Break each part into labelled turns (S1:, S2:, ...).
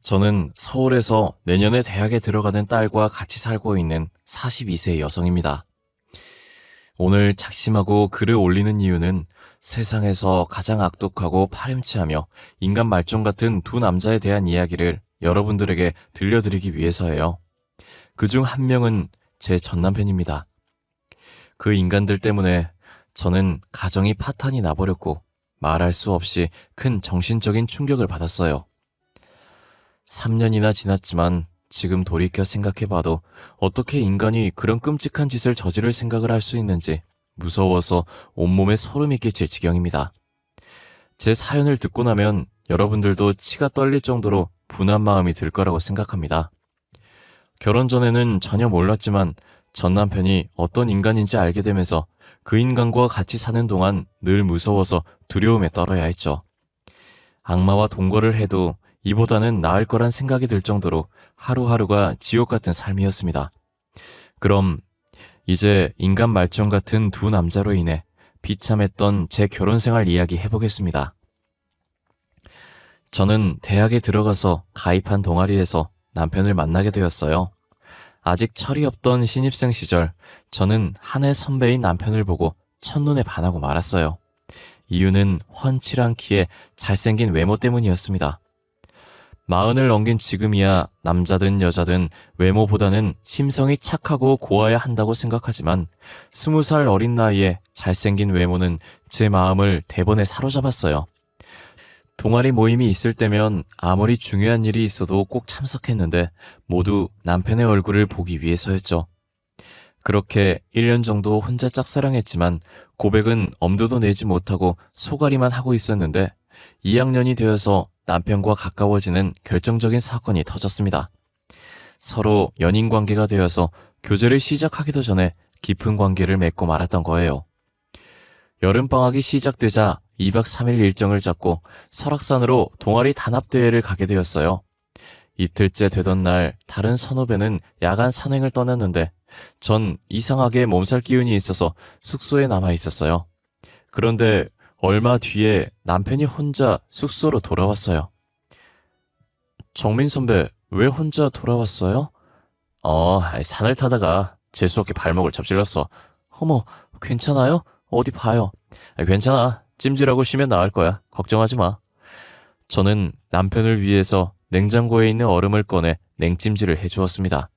S1: 저는 서울에서 내년에 대학에 들어가는 딸과 같이 살고 있는 42세 여성입니다. 오늘 작심하고 글을 올리는 이유는 세상에서 가장 악독하고 파렴치하며 인간 말종 같은 두 남자에 대한 이야기를 여러분들에게 들려드리기 위해서예요. 그중 한 명은 제 전남편입니다. 그 인간들 때문에 저는 가정이 파탄이 나버렸고 말할 수 없이 큰 정신적인 충격을 받았어요. 3년이나 지났지만 지금 돌이켜 생각해봐도 어떻게 인간이 그런 끔찍한 짓을 저지를 생각을 할 수 있는지 무서워서 온몸에 소름이 끼칠 지경입니다. 제 사연을 듣고 나면 여러분들도 치가 떨릴 정도로 분한 마음이 들 거라고 생각합니다. 결혼 전에는 전혀 몰랐지만 전 남편이 어떤 인간인지 알게 되면서 그 인간과 같이 사는 동안 늘 무서워서 두려움에 떨어야 했죠. 악마와 동거를 해도 이보다는 나을 거란 생각이 들 정도로 하루하루가 지옥 같은 삶이었습니다. 그럼 이제 인간 말종 같은 두 남자로 인해 비참했던 제 결혼 생활 이야기 해보겠습니다. 저는 대학에 들어가서 가입한 동아리에서 남편을 만나게 되었어요. 아직 철이 없던 신입생 시절 저는 한 해 선배인 남편을 보고 첫눈에 반하고 말았어요. 이유는 훤칠한 키에 잘생긴 외모 때문이었습니다. 40을 넘긴 지금이야 남자든 여자든 외모보다는 심성이 착하고 고와야 한다고 생각하지만 20살 어린 나이에 잘생긴 외모는 제 마음을 대번에 사로잡았어요. 동아리 모임이 있을 때면 아무리 중요한 일이 있어도 꼭 참석했는데 모두 남편의 얼굴을 보기 위해서였죠. 그렇게 1년 정도 혼자 짝사랑했지만 고백은 엄두도 내지 못하고 소가리만 하고 있었는데 2학년이 되어서 남편과 가까워지는 결정적인 사건이 터졌습니다. 서로 연인 관계가 되어서 교제를 시작하기도 전에 깊은 관계를 맺고 말았던 거예요. 여름방학이 시작되자 2박 3일 일정을 잡고 설악산으로 동아리 단합대회를 가게 되었어요. 이틀째 되던 날 다른 선후배는 야간 산행을 떠났는데 전 이상하게 몸살 기운이 있어서 숙소에 남아 있었어요. 그런데 얼마 뒤에 남편이 혼자 숙소로 돌아왔어요. 정민 선배, 왜 혼자 돌아왔어요? 산을 타다가 재수없게 발목을 접질렀어. 어머, 괜찮아요? 어디 봐요. 괜찮아. 찜질하고 쉬면 나을 거야. 걱정하지 마. 저는 남편을 위해서 냉장고에 있는 얼음을 꺼내 냉찜질을 해주었습니다.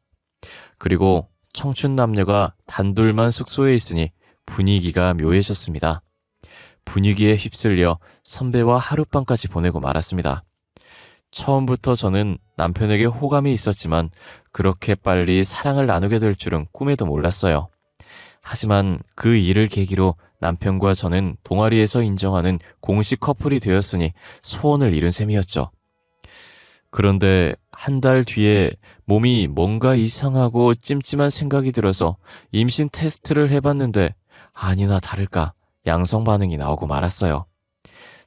S1: 그리고 청춘 남녀가 단둘만 숙소에 있으니 분위기가 묘해졌습니다. 분위기에 휩쓸려 선배와 하룻밤까지 보내고 말았습니다. 처음부터 저는 남편에게 호감이 있었지만 그렇게 빨리 사랑을 나누게 될 줄은 꿈에도 몰랐어요. 하지만 그 일을 계기로 남편과 저는 동아리에서 인정하는 공식 커플이 되었으니 소원을 이룬 셈이었죠. 그런데 한 달 뒤에 몸이 뭔가 이상하고 찜찜한 생각이 들어서 임신 테스트를 해봤는데 아니나 다를까 양성 반응이 나오고 말았어요.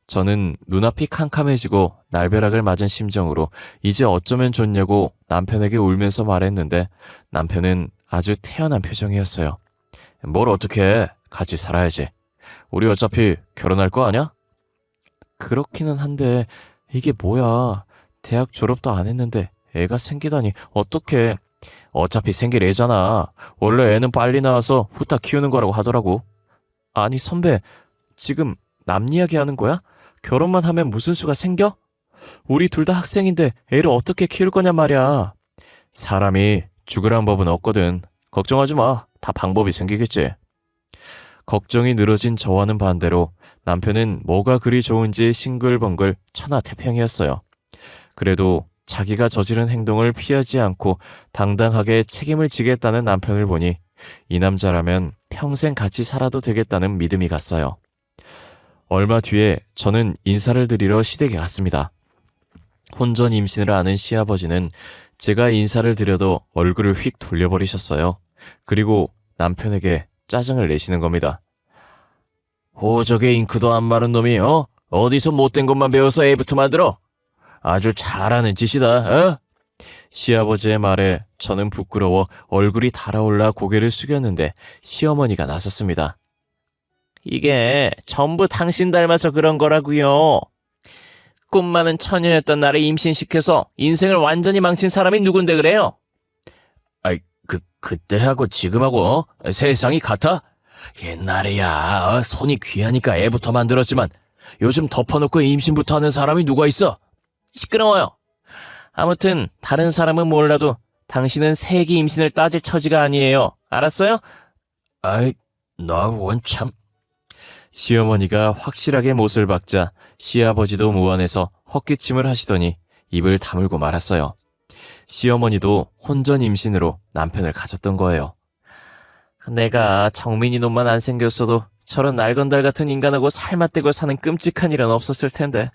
S1: 저는 눈앞이 캄캄해지고 날벼락을 맞은 심정으로 이제 어쩌면 좋냐고 남편에게 울면서 말했는데 남편은 아주 태연한 표정이었어요. 뭘 어떻게 해? 같이 살아야지. 우리 어차피 결혼할 거 아냐? 그렇기는 한데 이게 뭐야. 대학 졸업도 안 했는데 애가 생기다니 어떡해. 어차피 생길 애잖아. 원래 애는 빨리 나와서 후딱 키우는 거라고 하더라고. 아니 선배, 지금 남 이야기 하는 거야? 결혼만 하면 무슨 수가 생겨? 우리 둘 다 학생인데 애를 어떻게 키울 거냐 말이야. 사람이 죽으란 법은 없거든. 걱정하지 마. 다 방법이 생기겠지. 걱정이 늘어진 저와는 반대로 남편은 뭐가 그리 좋은지 싱글벙글 천하태평이었어요. 그래도 자기가 저지른 행동을 피하지 않고 당당하게 책임을 지겠다는 남편을 보니 이 남자라면 평생 같이 살아도 되겠다는 믿음이 갔어요. 얼마 뒤에 저는 인사를 드리러 시댁에 갔습니다. 혼전 임신을 아는 시아버지는 제가 인사를 드려도 얼굴을 휙 돌려버리셨어요. 그리고 남편에게 짜증을 내시는 겁니다. 호적에 잉크도 안 마른 놈이 어디서 못된 것만 배워서 애부터 만들어? 아주 잘하는 짓이다. 시아버지의 말에 저는 부끄러워 얼굴이 달아올라 고개를 숙였는데 시어머니가 나섰습니다. 이게 전부 당신 닮아서 그런 거라고요. 꿈 많은 처녀였던 나를 임신시켜서 인생을 완전히 망친 사람이 누군데 그래요? 그때하고 지금하고 세상이 같아? 옛날에야 손이 귀하니까 애부터 만들었지만 요즘 덮어놓고 임신부터 하는 사람이 누가 있어? 시끄러워요. 아무튼 다른 사람은 몰라도 당신은 세기 임신을 따질 처지가 아니에요. 알았어요? 나 원참. 시어머니가 확실하게 못을 박자 시아버지도 무안해서 헛기침을 하시더니 입을 다물고 말았어요. 시어머니도 혼전 임신으로 남편을 가졌던 거예요. 내가 정민이 놈만 안 생겼어도 저런 날건달 같은 인간하고 살맛대고 사는 끔찍한 일은 없었을 텐데.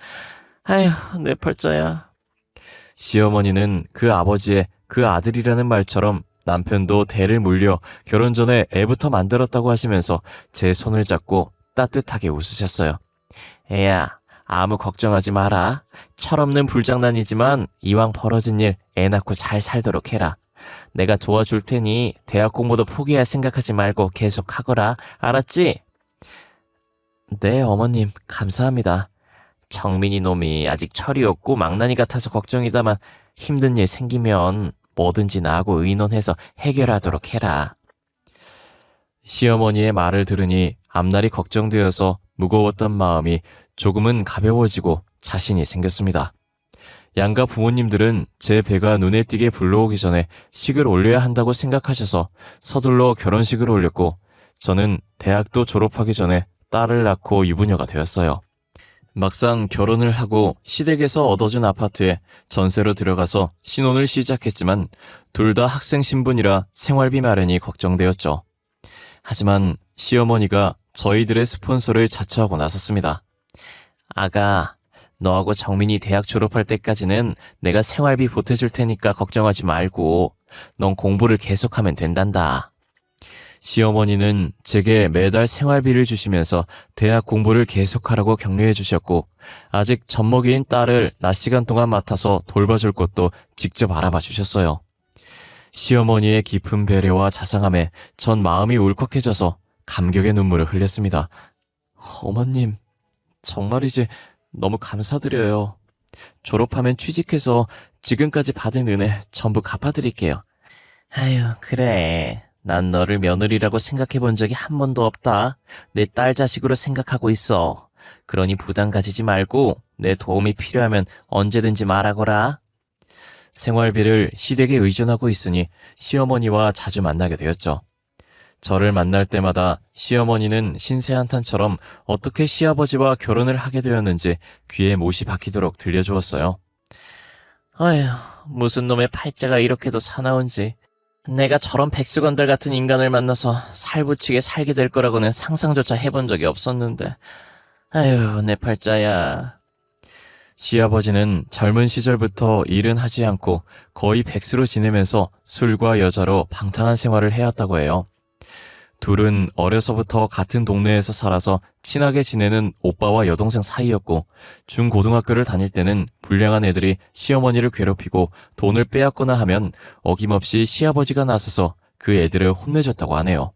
S1: 아휴, 내 팔자야. 시어머니는 그 아버지의 그 아들이라는 말처럼 남편도 대를 물려 결혼 전에 애부터 만들었다고 하시면서 제 손을 잡고 따뜻하게 웃으셨어요. 애야, 아무 걱정하지 마라. 철없는 불장난이지만 이왕 벌어진 일 애 낳고 잘 살도록 해라. 내가 도와줄 테니 대학 공부도 포기할 생각하지 말고 계속 하거라. 알았지? 네, 어머님, 감사합니다. 정민이 놈이 아직 철이 없고 망나니 같아서 걱정이다만 힘든 일 생기면 뭐든지 나하고 의논해서 해결하도록 해라. 시어머니의 말을 들으니 앞날이 걱정되어서 무거웠던 마음이 조금은 가벼워지고 자신이 생겼습니다. 양가 부모님들은 제 배가 눈에 띄게 불러오기 전에 식을 올려야 한다고 생각하셔서 서둘러 결혼식을 올렸고 저는 대학도 졸업하기 전에 딸을 낳고 유부녀가 되었어요. 막상 결혼을 하고 시댁에서 얻어준 아파트에 전세로 들어가서 신혼을 시작했지만 둘 다 학생 신분이라 생활비 마련이 걱정되었죠. 하지만 시어머니가 저희들의 스폰서를 자처하고 나섰습니다. 아가, 너하고 정민이 대학 졸업할 때까지는 내가 생활비 보태줄 테니까 걱정하지 말고 넌 공부를 계속하면 된단다. 시어머니는 제게 매달 생활비를 주시면서 대학 공부를 계속하라고 격려해 주셨고 아직 젖먹이인 딸을 낮 시간 동안 맡아서 돌봐줄 것도 직접 알아봐 주셨어요. 시어머니의 깊은 배려와 자상함에 전 마음이 울컥해져서 감격의 눈물을 흘렸습니다. 어머님, 정말이지 너무 감사드려요. 졸업하면 취직해서 지금까지 받은 은혜 전부 갚아드릴게요. 아유, 그래. 난 너를 며느리라고 생각해 본 적이 한 번도 없다. 내 딸 자식으로 생각하고 있어. 그러니 부담 가지지 말고 내 도움이 필요하면 언제든지 말하거라. 생활비를 시댁에 의존하고 있으니 시어머니와 자주 만나게 되었죠. 저를 만날 때마다 시어머니는 신세한탄처럼 어떻게 시아버지와 결혼을 하게 되었는지 귀에 못이 박히도록 들려주었어요. 아휴, 무슨 놈의 팔자가 이렇게도 사나운지. 내가 저런 백수건달 같은 인간을 만나서 살부치게 살게 될 거라고는 상상조차 해본 적이 없었는데. 아휴, 내 팔자야. 시아버지는 젊은 시절부터 일은 하지 않고 거의 백수로 지내면서 술과 여자로 방탕한 생활을 해왔다고 해요. 둘은 어려서부터 같은 동네에서 살아서 친하게 지내는 오빠와 여동생 사이였고 중고등학교를 다닐 때는 불량한 애들이 시어머니를 괴롭히고 돈을 빼앗거나 하면 어김없이 시아버지가 나서서 그 애들을 혼내줬다고 하네요.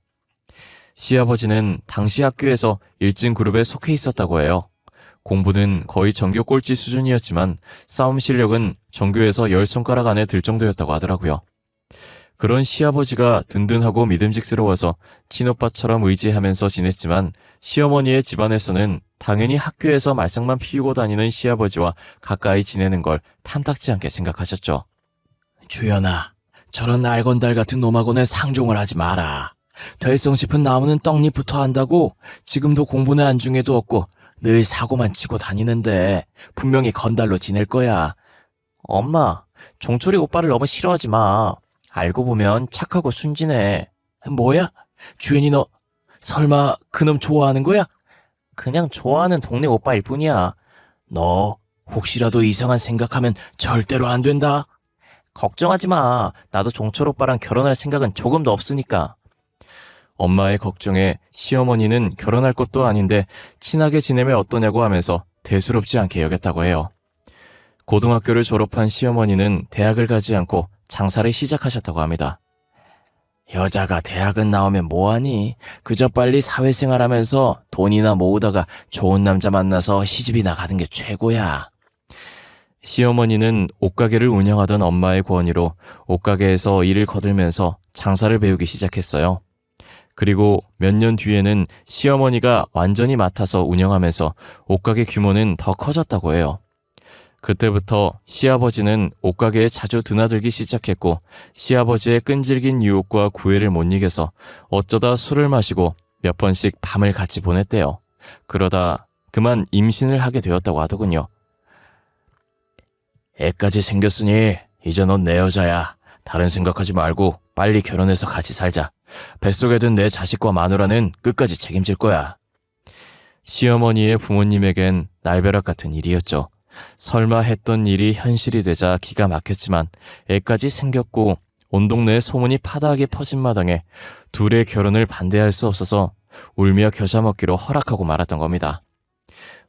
S1: 시아버지는 당시 학교에서 1등 그룹에 속해 있었다고 해요. 공부는 거의 전교 꼴찌 수준이었지만 싸움 실력은 전교에서 10손가락 안에 들 정도였다고 하더라고요. 그런 시아버지가 든든하고 믿음직스러워서 친오빠처럼 의지하면서 지냈지만 시어머니의 집안에서는 당연히 학교에서 말썽만 피우고 다니는 시아버지와 가까이 지내는 걸 탐탁지 않게 생각하셨죠. 주연아, 저런 날건달 같은 놈하고는 상종을 하지 마라. 될성 싶은 나무는 떡잎부터 한다고 지금도 공부는 안중에도 없고 늘 사고만 치고 다니는데 분명히 건달로 지낼 거야. 엄마, 종철이 오빠를 너무 싫어하지 마. 알고 보면 착하고 순진해. 뭐야? 주연이 너 설마 그놈 좋아하는 거야? 그냥 좋아하는 동네 오빠일 뿐이야. 너 혹시라도 이상한 생각하면 절대로 안 된다. 걱정하지 마. 나도 종철 오빠랑 결혼할 생각은 조금도 없으니까. 엄마의 걱정에 시어머니는 결혼할 것도 아닌데 친하게 지내면 어떠냐고 하면서 대수롭지 않게 여겼다고 해요. 고등학교를 졸업한 시어머니는 대학을 가지 않고 장사를 시작하셨다고 합니다. 여자가 대학은 나오면 뭐하니? 그저 빨리 사회생활하면서 돈이나 모으다가 좋은 남자 만나서 시집이나 가는 게 최고야. 시어머니는 옷가게를 운영하던 엄마의 권유로 옷가게에서 일을 거들면서 장사를 배우기 시작했어요. 그리고 몇 년 뒤에는 시어머니가 완전히 맡아서 운영하면서 옷가게 규모는 더 커졌다고 해요. 그때부터 시아버지는 옷가게에 자주 드나들기 시작했고 시아버지의 끈질긴 유혹과 구애를 못 이겨서 어쩌다 술을 마시고 몇 번씩 밤을 같이 보냈대요. 그러다 그만 임신을 하게 되었다고 하더군요. 애까지 생겼으니 이제 넌 내 여자야. 다른 생각하지 말고 빨리 결혼해서 같이 살자. 뱃속에 든 내 자식과 마누라는 끝까지 책임질 거야. 시어머니의 부모님에겐 날벼락 같은 일이었죠. 설마 했던 일이 현실이 되자 기가 막혔지만 애까지 생겼고 온 동네에 소문이 파다하게 퍼진 마당에 둘의 결혼을 반대할 수 없어서 울며 겨자 먹기로 허락하고 말았던 겁니다.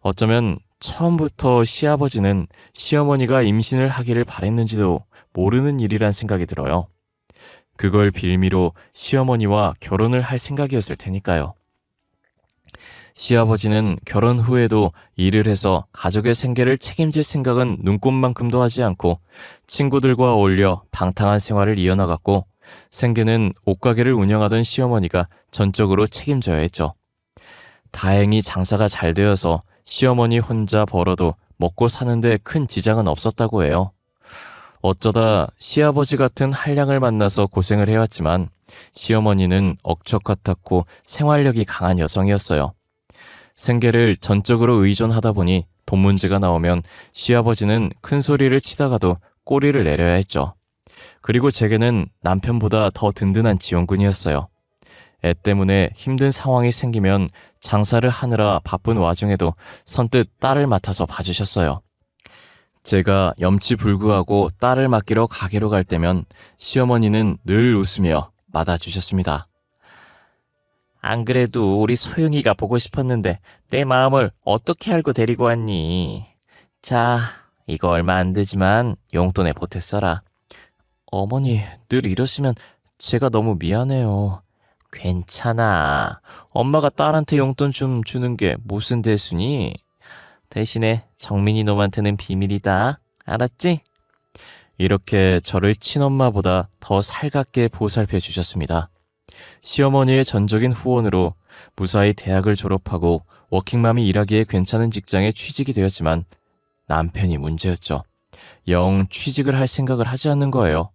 S1: 어쩌면 처음부터 시아버지는 시어머니가 임신을 하기를 바랬는지도 모르는 일이란 생각이 들어요. 그걸 빌미로 시어머니와 결혼을 할 생각이었을 테니까요. 시아버지는 결혼 후에도 일을 해서 가족의 생계를 책임질 생각은 눈꼽만큼도 하지 않고 친구들과 어울려 방탕한 생활을 이어나갔고 생계는 옷가게를 운영하던 시어머니가 전적으로 책임져야 했죠. 다행히 장사가 잘 되어서 시어머니 혼자 벌어도 먹고 사는데 큰 지장은 없었다고 해요. 어쩌다 시아버지 같은 한량을 만나서 고생을 해왔지만 시어머니는 억척 같았고 생활력이 강한 여성이었어요. 생계를 전적으로 의존하다 보니 돈 문제가 나오면 시아버지는 큰 소리를 치다가도 꼬리를 내려야 했죠. 그리고 제게는 남편보다 더 든든한 지원군이었어요. 애 때문에 힘든 상황이 생기면 장사를 하느라 바쁜 와중에도 선뜻 딸을 맡아서 봐주셨어요. 제가 염치불구하고 딸을 맡기러 가게로 갈 때면 시어머니는 늘 웃으며 맞아주셨습니다. 안 그래도 우리 소영이가 보고 싶었는데 내 마음을 어떻게 알고 데리고 왔니? 자, 이거 얼마 안 되지만 용돈에 보태 써라. 어머니, 늘 이러시면 제가 너무 미안해요. 괜찮아. 엄마가 딸한테 용돈 좀 주는 게 무슨 대수니? 대신에 정민이 놈한테는 비밀이다. 알았지? 이렇게 저를 친엄마보다 더 살갑게 보살펴 주셨습니다. 시어머니의 전적인 후원으로 무사히 대학을 졸업하고 워킹맘이 일하기에 괜찮은 직장에 취직이 되었지만 남편이 문제였죠. 영 취직을 할 생각을 하지 않는 거예요.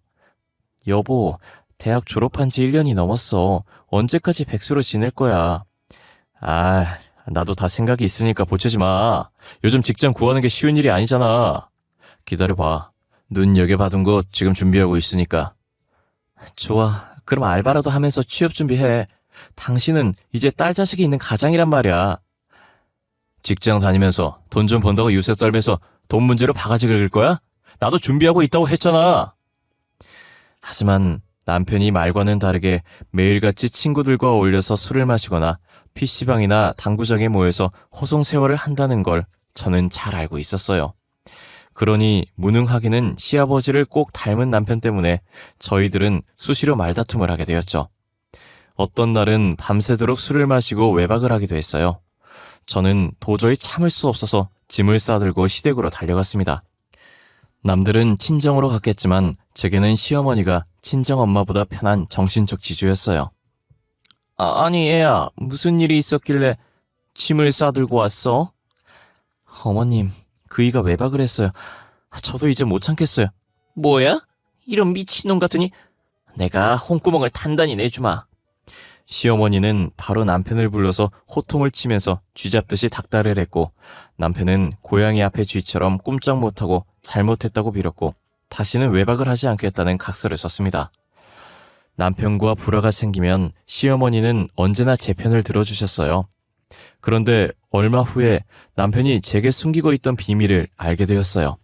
S1: 여보, 대학 졸업한 지 1년이 넘었어. 언제까지 백수로 지낼 거야. 나도 다 생각이 있으니까 보채지 마. 요즘 직장 구하는 게 쉬운 일이 아니잖아. 기다려봐. 눈여겨봐둔 거 지금 준비하고 있으니까. 좋아. 그럼 알바라도 하면서 취업 준비해. 당신은 이제 딸 자식이 있는 가장이란 말이야. 직장 다니면서 돈 좀 번다고 유세 떨면서 돈 문제로 바가지 긁을 거야? 나도 준비하고 있다고 했잖아. 하지만 남편이 말과는 다르게 매일같이 친구들과 어울려서 술을 마시거나 PC방이나 당구장에 모여서 호송세월을 한다는 걸 저는 잘 알고 있었어요. 그러니 무능하게는 시아버지를 꼭 닮은 남편 때문에 저희들은 수시로 말다툼을 하게 되었죠. 어떤 날은 밤새도록 술을 마시고 외박을 하기도 했어요. 저는 도저히 참을 수 없어서 짐을 싸들고 시댁으로 달려갔습니다. 남들은 친정으로 갔겠지만 제게는 시어머니가 친정엄마보다 편한 정신적 지주였어요. 아니 애야, 무슨 일이 있었길래 짐을 싸들고 왔어? 어머님, 그이가 외박을 했어요. 저도 이제 못 참겠어요. 뭐야? 이런 미친놈 같으니 내가 홍구멍을 단단히 내주마. 시어머니는 바로 남편을 불러서 호통을 치면서 쥐잡듯이 닥달을 했고 남편은 고양이 앞에 쥐처럼 꼼짝 못하고 잘못했다고 빌었고 다시는 외박을 하지 않겠다는 각서를 썼습니다. 남편과 불화가 생기면 시어머니는 언제나 제 편을 들어주셨어요. 그런데 얼마 후에 남편이 제게 숨기고 있던 비밀을 알게 되었어요.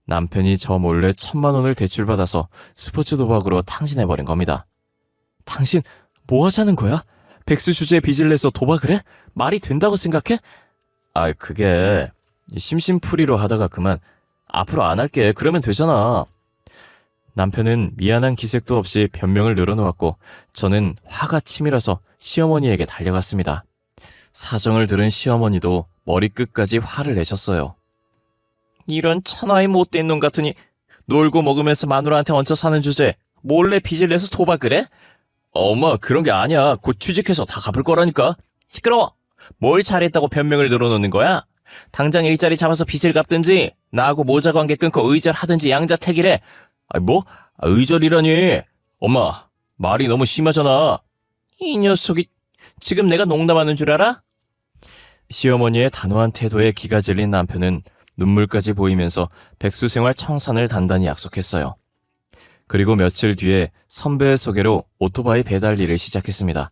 S1: 남편이 저 몰래 1,000만 원을 대출받아서 스포츠 도박으로 탕진해버린 겁니다. 당신 뭐 하자는 거야? 백수 주제에 빚을 내서 도박을 해? 말이 된다고 생각해? 그게 심심풀이로 하다가 그만. 앞으로 안 할게. 그러면 되잖아. 남편은 미안한 기색도 없이 변명을 늘어놓았고 저는 화가 치밀어서 시어머니에게 달려갔습니다. 사정을 들은 시어머니도 머리끝까지 화를 내셨어요. 이런 천하의 못된 놈 같으니 놀고 먹으면서 마누라한테 얹혀 사는 주제에 몰래 빚을 내서 도박을 해? 엄마 그런 게 아니야. 곧 취직해서 다 갚을 거라니까. 시끄러워. 뭘 잘했다고 변명을 늘어놓는 거야? 당장 일자리 잡아서 빚을 갚든지 나하고 모자 관계 끊고 의절하든지 양자택일해. 뭐? 의절이라니. 엄마 말이 너무 심하잖아. 이 녀석이 지금 내가 농담하는 줄 알아? 시어머니의 단호한 태도에 기가 질린 남편은 눈물까지 보이면서 백수생활 청산을 단단히 약속했어요. 그리고 며칠 뒤에 선배의 소개로 오토바이 배달 일을 시작했습니다.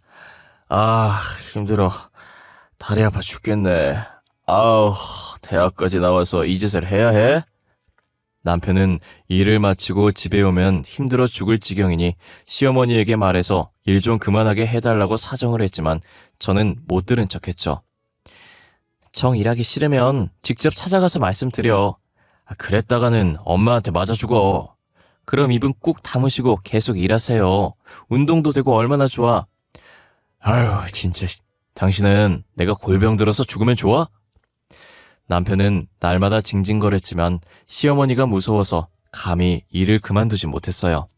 S1: 아, 힘들어. 다리 아파 죽겠네. 아우, 대학까지 나와서 이 짓을 해야 해? 남편은 일을 마치고 집에 오면 힘들어 죽을 지경이니 시어머니에게 말해서 일 좀 그만하게 해달라고 사정을 했지만 저는 못 들은 척했죠. 정 일하기 싫으면 직접 찾아가서 말씀드려. 그랬다가는 엄마한테 맞아 죽어. 그럼 입은 꾹 다무시고 계속 일하세요. 운동도 되고 얼마나 좋아. 아유, 진짜. 당신은 내가 골병 들어서 죽으면 좋아? 남편은 날마다 징징거렸지만 시어머니가 무서워서 감히 일을 그만두지 못했어요.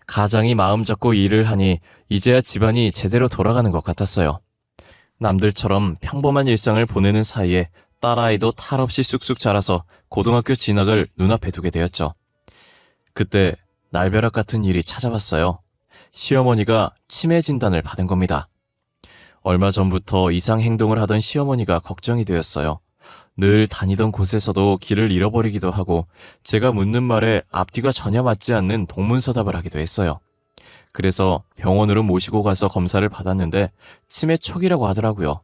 S1: 가장이 마음 잡고 일을 하니 이제야 집안이 제대로 돌아가는 것 같았어요. 남들처럼 평범한 일상을 보내는 사이에 딸아이도 탈없이 쑥쑥 자라서 고등학교 진학을 눈앞에 두게 되었죠. 그때 날벼락 같은 일이 찾아왔어요. 시어머니가 치매 진단을 받은 겁니다. 얼마 전부터 이상 행동을 하던 시어머니가 걱정이 되었어요. 늘 다니던 곳에서도 길을 잃어버리기도 하고 제가 묻는 말에 앞뒤가 전혀 맞지 않는 동문서답을 하기도 했어요. 그래서 병원으로 모시고 가서 검사를 받았는데 치매 초기라고 하더라고요.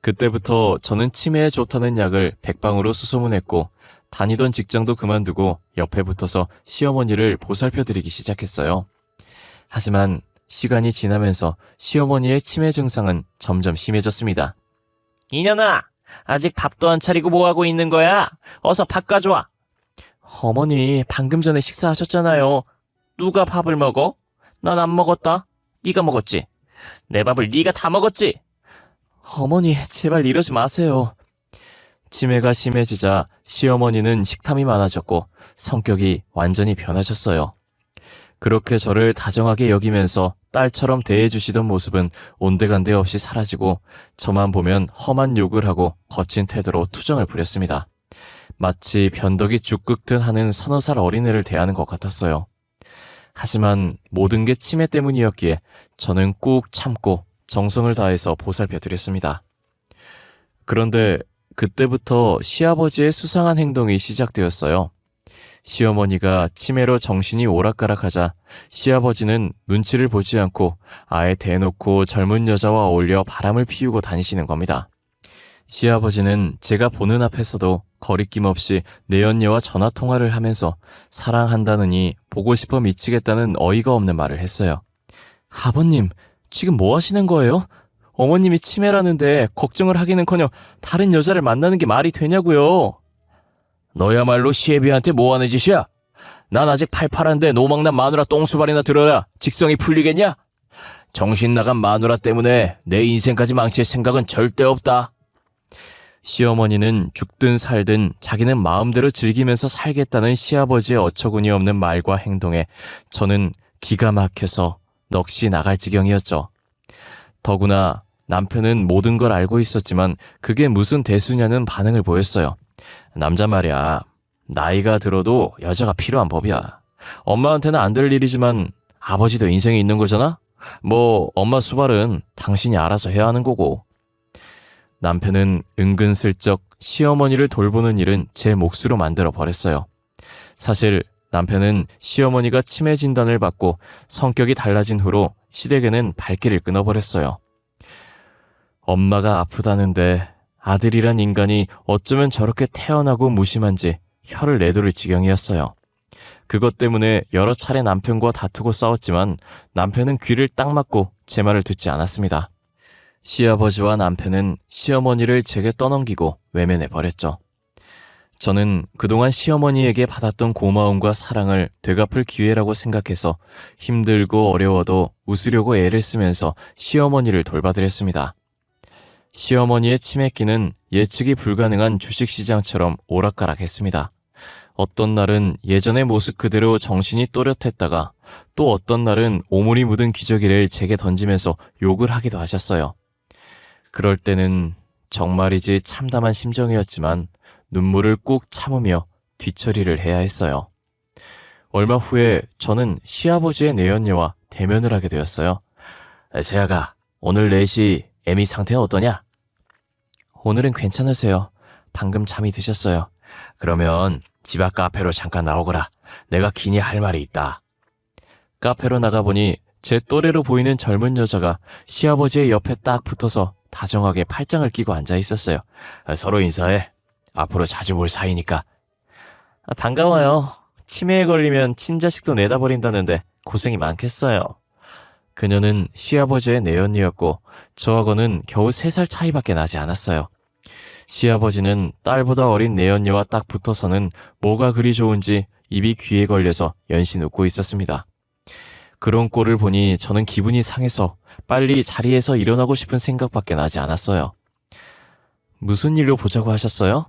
S1: 그때부터 저는 치매에 좋다는 약을 백방으로 수소문했고 다니던 직장도 그만두고 옆에 붙어서 시어머니를 보살펴드리기 시작했어요. 하지만 시간이 지나면서 시어머니의 치매 증상은 점점 심해졌습니다. 이년아! 아직 밥도 안 차리고 뭐하고 있는 거야? 어서 밥 가져와. 어머니, 방금 전에 식사하셨잖아요. 누가 밥을 먹어? 난 안 먹었다. 네가 먹었지? 내 밥을 네가 다 먹었지? 어머니, 제발 이러지 마세요. 치매가 심해지자 시어머니는 식탐이 많아졌고 성격이 완전히 변하셨어요. 그렇게 저를 다정하게 여기면서 딸처럼 대해주시던 모습은 온데간데 없이 사라지고 저만 보면 험한 욕을 하고 거친 태도로 투정을 부렸습니다. 마치 변덕이 죽 긁듯 하는 서너 살 어린애를 대하는 것 같았어요. 하지만 모든 게 치매 때문이었기에 저는 꾹 참고 정성을 다해서 보살펴드렸습니다. 그런데 그때부터 시아버지의 수상한 행동이 시작되었어요. 시어머니가 치매로 정신이 오락가락하자 시아버지는 눈치를 보지 않고 아예 대놓고 젊은 여자와 어울려 바람을 피우고 다니시는 겁니다. 시아버지는 제가 보는 앞에서도 거리낌 없이 내연녀와 전화통화를 하면서 사랑한다느니 보고 싶어 미치겠다는 어이가 없는 말을 했어요. 아버님, 지금 뭐 하시는 거예요? 어머님이 치매라는데 걱정을 하기는커녕 다른 여자를 만나는 게 말이 되냐고요. 너야말로 시애비한테 뭐하는 짓이야? 난 아직 팔팔한데 노망난 마누라 똥수발이나 들어야 직성이 풀리겠냐? 정신 나간 마누라 때문에 내 인생까지 망칠 생각은 절대 없다. 시어머니는 죽든 살든 자기는 마음대로 즐기면서 살겠다는 시아버지의 어처구니 없는 말과 행동에 저는 기가 막혀서 넋이 나갈 지경이었죠. 더구나 남편은 모든 걸 알고 있었지만 그게 무슨 대수냐는 반응을 보였어요. 남자 말이야. 나이가 들어도 여자가 필요한 법이야. 엄마한테는 안 될 일이지만 아버지도 인생이 있는 거잖아? 뭐 엄마 수발은 당신이 알아서 해야 하는 거고. 남편은 은근슬쩍 시어머니를 돌보는 일은 제 몫으로 만들어 버렸어요. 사실 남편은 시어머니가 치매 진단을 받고 성격이 달라진 후로 시댁에는 발길을 끊어버렸어요. 엄마가 아프다는데 아들이란 인간이 어쩌면 저렇게 태어나고 무심한지 혀를 내두를 지경이었어요. 그것 때문에 여러 차례 남편과 다투고 싸웠지만 남편은 귀를 딱 막고 제 말을 듣지 않았습니다. 시아버지와 남편은 시어머니를 제게 떠넘기고 외면해버렸죠. 저는 그동안 시어머니에게 받았던 고마움과 사랑을 되갚을 기회라고 생각해서 힘들고 어려워도 웃으려고 애를 쓰면서 시어머니를 돌봐드렸습니다. 시어머니의 치매기는 예측이 불가능한 주식시장처럼 오락가락했습니다. 어떤 날은 예전의 모습 그대로 정신이 또렷했다가 또 어떤 날은 오물이 묻은 기저귀를 제게 던지면서 욕을 하기도 하셨어요. 그럴 때는 정말이지 참담한 심정이었지만 눈물을 꾹 참으며 뒤처리를 해야 했어요. 얼마 후에 저는 시아버지의 내연녀와 대면을 하게 되었어요. 재아가, 오늘 4시 애미 상태는 어떠냐? 오늘은 괜찮으세요. 방금 잠이 드셨어요. 그러면 집 앞 카페로 잠깐 나오거라. 내가 기니 할 말이 있다. 카페로 나가보니 제 또래로 보이는 젊은 여자가 시아버지의 옆에 딱 붙어서 다정하게 팔짱을 끼고 앉아 있었어요. 서로 인사해. 앞으로 자주 볼 사이니까. 반가워요. 치매에 걸리면 친자식도 내다 버린다는데 고생이 많겠어요. 그녀는 시아버지의 내연녀였고 저하고는 겨우 3살 차이밖에 나지 않았어요. 시아버지는 딸보다 어린 내연녀와 딱 붙어서는 뭐가 그리 좋은지 입이 귀에 걸려서 연신 웃고 있었습니다. 그런 꼴을 보니 저는 기분이 상해서 빨리 자리에서 일어나고 싶은 생각밖에 나지 않았어요. 무슨 일로 보자고 하셨어요?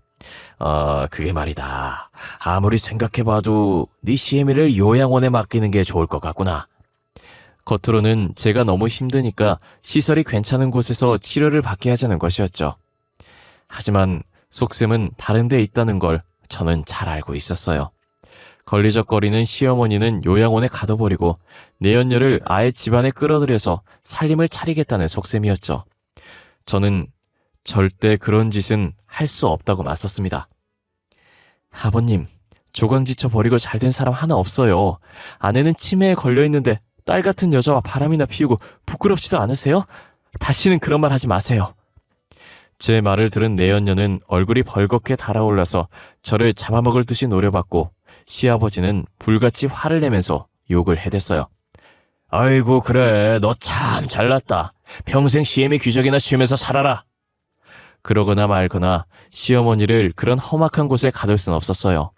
S1: 그게 말이다. 아무리 생각해봐도 네 시애미를 요양원에 맡기는 게 좋을 것 같구나. 겉으로는 제가 너무 힘드니까 시설이 괜찮은 곳에서 치료를 받게 하자는 것이었죠. 하지만 속셈은 다른 데 있다는 걸 저는 잘 알고 있었어요. 걸리적거리는 시어머니는 요양원에 가둬버리고 내연녀를 아예 집안에 끌어들여서 살림을 차리겠다는 속셈이었죠. 저는 절대 그런 짓은 할 수 없다고 맞섰습니다. 아버님, 조강지쳐 버리고 잘된 사람 하나 없어요. 아내는 치매에 걸려있는데 딸 같은 여자와 바람이나 피우고 부끄럽지도 않으세요? 다시는 그런 말 하지 마세요. 제 말을 들은 내연녀는 얼굴이 벌겋게 달아올라서 저를 잡아먹을 듯이 노려봤고 시아버지는 불같이 화를 내면서 욕을 해댔어요. 아이고 그래, 너 참 잘났다. 평생 시애미 귀적이나 쉬면서 살아라. 그러거나 말거나 시어머니를 그런 험악한 곳에 가둘 순 없었어요.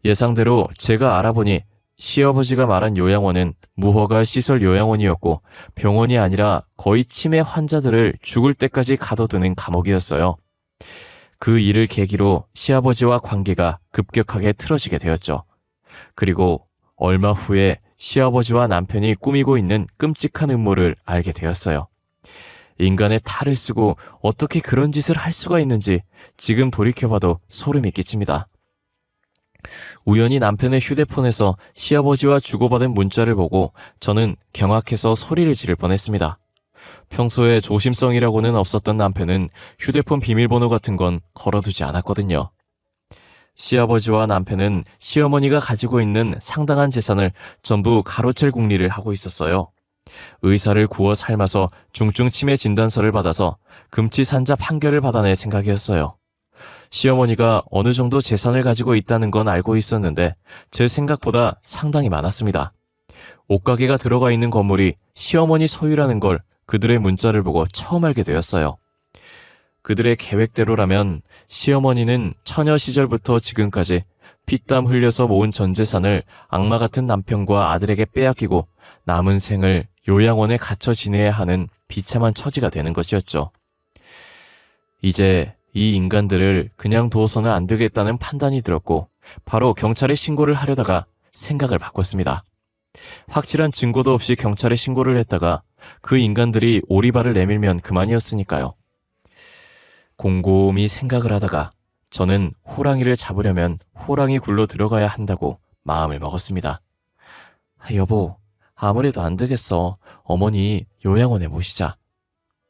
S1: 예상대로 제가 알아보니 시아버지가 말한 요양원은 무허가 시설 요양원이었고 병원이 아니라 거의 치매 환자들을 죽을 때까지 가둬두는 감옥이었어요. 그 일을 계기로 시아버지와 관계가 급격하게 틀어지게 되었죠. 그리고 얼마 후에 시아버지와 남편이 꾸미고 있는 끔찍한 음모를 알게 되었어요. 인간의 탈을 쓰고 어떻게 그런 짓을 할 수가 있는지 지금 돌이켜봐도 소름이 끼칩니다. 우연히 남편의 휴대폰에서 시아버지와 주고받은 문자를 보고 저는 경악해서 소리를 지를 뻔했습니다. 평소에 조심성이라고는 없었던 남편은 휴대폰 비밀번호 같은 건 걸어두지 않았거든요. 시아버지와 남편은 시어머니가 가지고 있는 상당한 재산을 전부 가로챌 궁리를 하고 있었어요. 의사를 구워 삶아서 중증 치매 진단서를 받아서 금치산자 판결을 받아낼 생각이었어요. 시어머니가 어느 정도 재산을 가지고 있다는 건 알고 있었는데 제 생각보다 상당히 많았습니다. 옷가게가 들어가 있는 건물이 시어머니 소유라는 걸 그들의 문자를 보고 처음 알게 되었어요. 그들의 계획대로라면 시어머니는 처녀 시절부터 지금까지 피땀 흘려서 모은 전 재산을 악마 같은 남편과 아들에게 빼앗기고 남은 생을 요양원에 갇혀 지내야 하는 비참한 처지가 되는 것이었죠. 이제 이 인간들을 그냥 두어서는 안 되겠다는 판단이 들었고 바로 경찰에 신고를 하려다가 생각을 바꿨습니다. 확실한 증거도 없이 경찰에 신고를 했다가 그 인간들이 오리발을 내밀면 그만이었으니까요. 곰곰이 생각을 하다가 저는 호랑이를 잡으려면 호랑이 굴로 들어가야 한다고 마음을 먹었습니다. 여보, 아무래도 안 되겠어. 어머니 요양원에 모시자.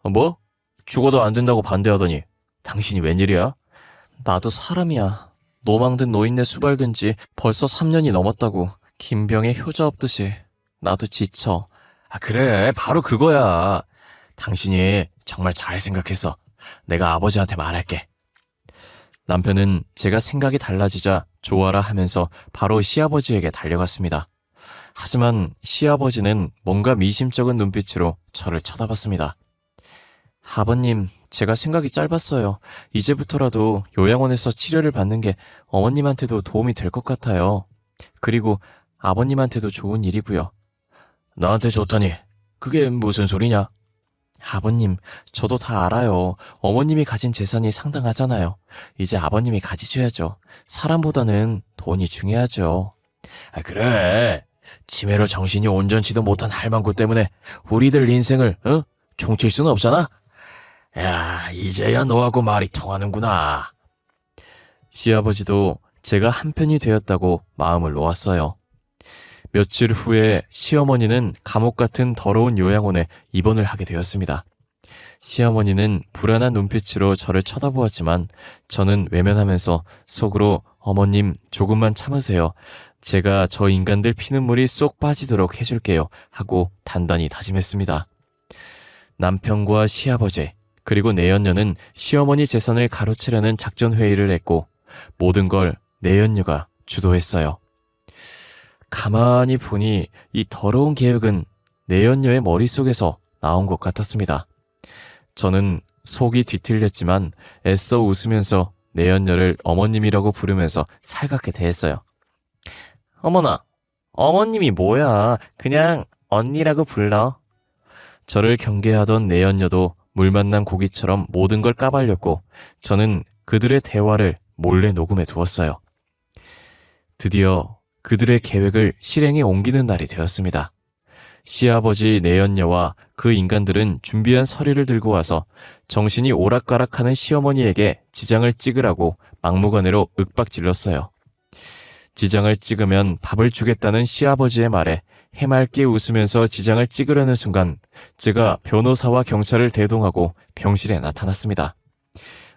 S1: 뭐? 죽어도 안 된다고 반대하더니 당신이 웬일이야? 나도 사람이야. 노망든 노인네 수발된 지 벌써 3년이 넘었다고. 김병에 효자 없듯이. 나도 지쳐. 그래, 바로 그거야. 당신이 정말 잘 생각했어. 내가 아버지한테 말할게. 남편은 제가 생각이 달라지자 좋아라 하면서 바로 시아버지에게 달려갔습니다. 하지만 시아버지는 뭔가 미심쩍은 눈빛으로 저를 쳐다봤습니다. 아버님, 제가 생각이 짧았어요. 이제부터라도 요양원에서 치료를 받는 게 어머님한테도 도움이 될 것 같아요. 그리고 아버님한테도 좋은 일이고요. 나한테 좋다니? 그게 무슨 소리냐? 아버님, 저도 다 알아요. 어머님이 가진 재산이 상당하잖아요. 이제 아버님이 가지셔야죠. 사람보다는 돈이 중요하죠. 아, 그래. 치매로 정신이 온전치도 못한 할망구 때문에 우리들 인생을, 종칠 수는 없잖아? 야, 이제야 너하고 말이 통하는구나. 시아버지도 제가 한편이 되었다고 마음을 놓았어요. 며칠 후에 시어머니는 감옥 같은 더러운 요양원에 입원을 하게 되었습니다. 시어머니는 불안한 눈빛으로 저를 쳐다보았지만 저는 외면하면서 속으로 어머님 조금만 참으세요. 제가 저 인간들 피눈물이 쏙 빠지도록 해줄게요 하고 단단히 다짐했습니다. 남편과 시아버지 그리고 내연녀는 시어머니 재산을 가로채려는 작전 회의를 했고 모든 걸 내연녀가 주도했어요. 가만히 보니 이 더러운 계획은 내연녀의 머릿속에서 나온 것 같았습니다. 저는 속이 뒤틀렸지만 애써 웃으면서 내연녀를 어머님이라고 부르면서 살갑게 대했어요. 어머나, 어머님이 뭐야. 그냥 언니라고 불러. 저를 경계하던 내연녀도 물 만난 고기처럼 모든 걸 까발렸고 저는 그들의 대화를 몰래 녹음해 두었어요. 드디어 그들의 계획을 실행에 옮기는 날이 되었습니다. 시아버지 내연녀와 그 인간들은 준비한 서류를 들고 와서 정신이 오락가락하는 시어머니에게 지장을 찍으라고 막무가내로 윽박질렀어요. 지장을 찍으면 밥을 주겠다는 시아버지의 말에 해맑게 웃으면서 지장을 찍으려는 순간 제가 변호사와 경찰을 대동하고 병실에 나타났습니다.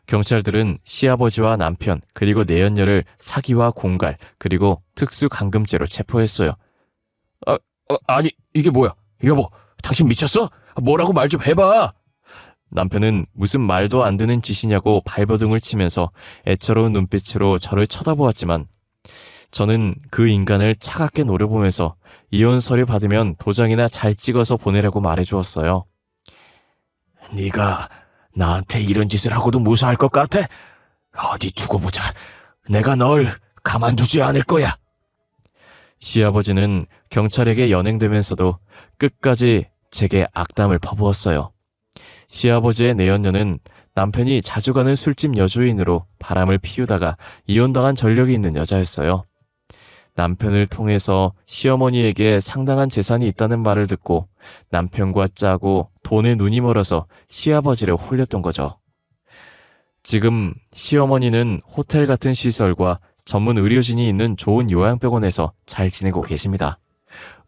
S1: 경찰들은 시아버지와 남편 그리고 내연녀를 사기와 공갈 그리고 특수감금죄로 체포했어요. 아니 이게 뭐야? 여보, 당신 미쳤어? 뭐라고 말 좀 해봐. 남편은 무슨 말도 안 되는 짓이냐고 발버둥을 치면서 애처로운 눈빛으로 저를 쳐다보았지만 저는 그 인간을 차갑게 노려보면서 이혼 서류 받으면 도장이나 잘 찍어서 보내라고 말해주었어요. 네가 나한테 이런 짓을 하고도 무사할 것 같아? 어디 두고 보자. 내가 널 가만두지 않을 거야. 시아버지는 경찰에게 연행되면서도 끝까지 제게 악담을 퍼부었어요. 시아버지의 내연녀는 남편이 자주 가는 술집 여주인으로 바람을 피우다가 이혼당한 전력이 있는 여자였어요. 남편을 통해서 시어머니에게 상당한 재산이 있다는 말을 듣고 남편과 짜고 돈에 눈이 멀어서 시아버지를 홀렸던 거죠. 지금 시어머니는 호텔 같은 시설과 전문 의료진이 있는 좋은 요양병원에서 잘 지내고 계십니다.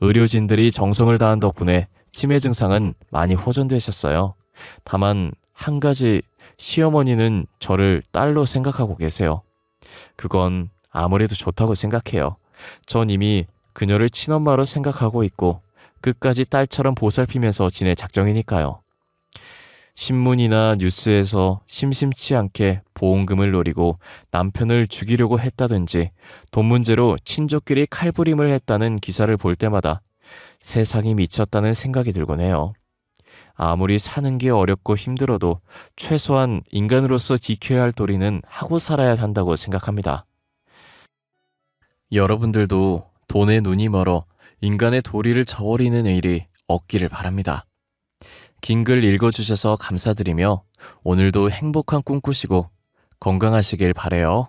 S1: 의료진들이 정성을 다한 덕분에 치매 증상은 많이 호전되셨어요. 다만 한 가지, 시어머니는 저를 딸로 생각하고 계세요. 그건 아무래도 좋다고 생각해요. 전 이미 그녀를 친엄마로 생각하고 있고 끝까지 딸처럼 보살피면서 지낼 작정이니까요. 신문이나 뉴스에서 심심치 않게 보험금을 노리고 남편을 죽이려고 했다든지 돈 문제로 친족끼리 칼부림을 했다는 기사를 볼 때마다 세상이 미쳤다는 생각이 들곤 해요. 아무리 사는 게 어렵고 힘들어도 최소한 인간으로서 지켜야 할 도리는 하고 살아야 한다고 생각합니다. 여러분들도 돈에 눈이 멀어 인간의 도리를 저버리는 일이 없기를 바랍니다. 긴 글 읽어주셔서 감사드리며 오늘도 행복한 꿈 꾸시고 건강하시길 바래요.